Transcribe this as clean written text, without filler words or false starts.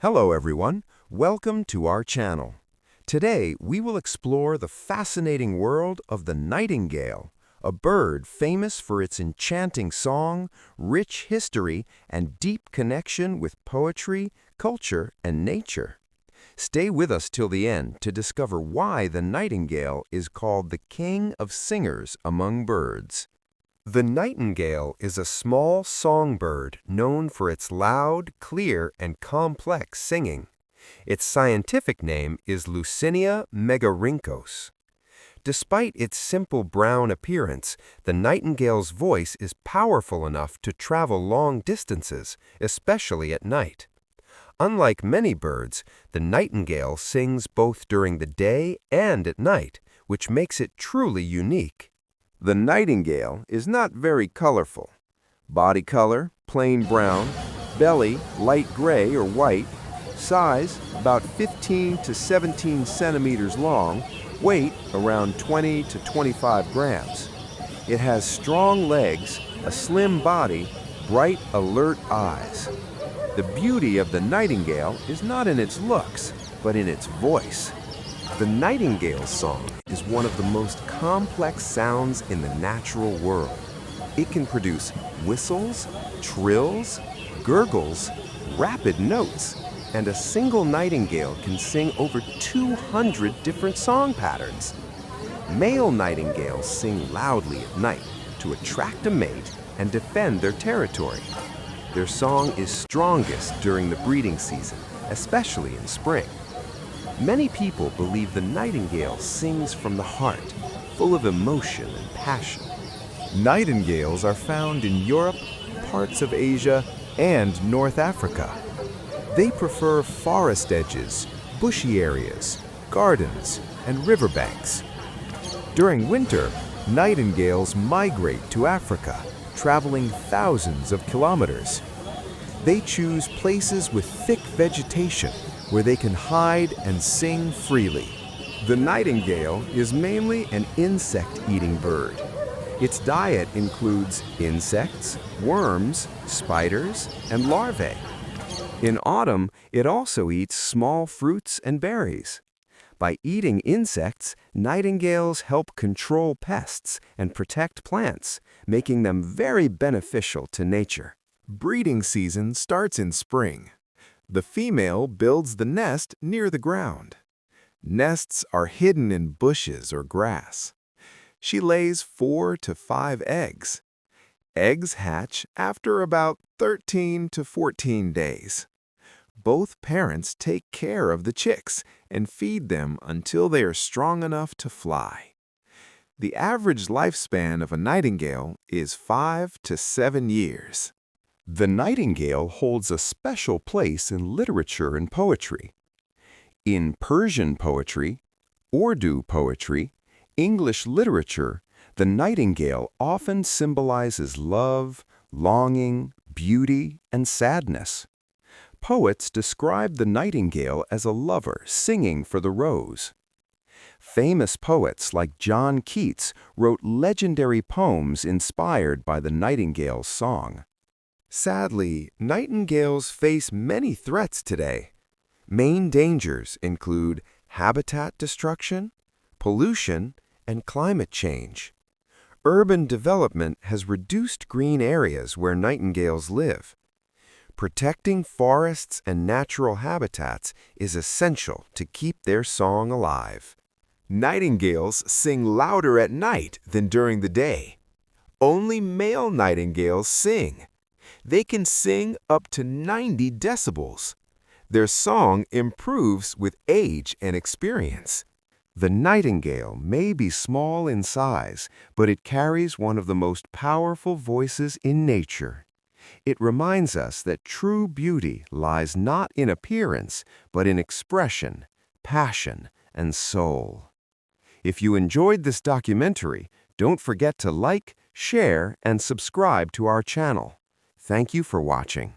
Hello everyone, welcome to our channel. Today we will explore the fascinating world of the nightingale, a bird famous for its enchanting song, rich history, and deep connection with poetry, culture, and nature. Stay with us till the end to discover why the nightingale is called the king of singers among birds. The nightingale is a small songbird known for its loud, clear, and complex singing. Its scientific name is Lucinia megarynchos. Despite its simple brown appearance, the nightingale's voice is powerful enough to travel long distances, especially at night. Unlike many birds, the nightingale sings both during the day and at night, which makes it truly unique. The nightingale is not very colorful. Body color, plain brown, belly, light gray or white, size, about 15 to 17 centimeters long, weight, around 20 to 25 grams. It has strong legs, a slim body, bright, alert eyes. The beauty of the nightingale is not in its looks, but in its voice. The nightingale's song is one of the most complex sounds in the natural world. It can produce whistles, trills, gurgles, rapid notes, and a single nightingale can sing over 200 different song patterns. Male nightingales sing loudly at night to attract a mate and defend their territory. Their song is strongest during the breeding season, especially in spring. Many people believe the nightingale sings from the heart, full of emotion and passion. Nightingales are found in Europe, parts of Asia, and North Africa. They prefer forest edges, bushy areas, gardens, and riverbanks. During winter, nightingales migrate to Africa, traveling thousands of kilometers. They choose places with thick vegetation where they can hide and sing freely. The nightingale is mainly an insect-eating bird. Its diet includes insects, worms, spiders, and larvae. In autumn, it also eats small fruits and berries. By eating insects, nightingales help control pests and protect plants, making them very beneficial to nature. Breeding season starts in spring. The female builds the nest near the ground. Nests are hidden in bushes or grass. She lays 4 to 5 eggs. Eggs hatch after about 13 to 14 days. Both parents take care of the chicks and feed them until they are strong enough to fly. The average lifespan of a nightingale is 5 to 7 years. The nightingale holds a special place in literature and poetry. In Persian poetry, Urdu poetry, English literature, the nightingale often symbolizes love, longing, beauty, and sadness. Poets describe the nightingale as a lover singing for the rose. Famous poets like John Keats wrote legendary poems inspired by the nightingale's song. Sadly, nightingales face many threats today. Main dangers include habitat destruction, pollution, and climate change. Urban development has reduced green areas where nightingales live. Protecting forests and natural habitats is essential to keep their song alive. Nightingales sing louder at night than during the day. Only male nightingales sing. They can sing up to 90 decibels. Their song improves with age and experience. The nightingale may be small in size, but it carries one of the most powerful voices in nature. It reminds us that true beauty lies not in appearance, but in expression, passion, and soul. If you enjoyed this documentary, don't forget to like, share, and subscribe to our channel. Thank you for watching.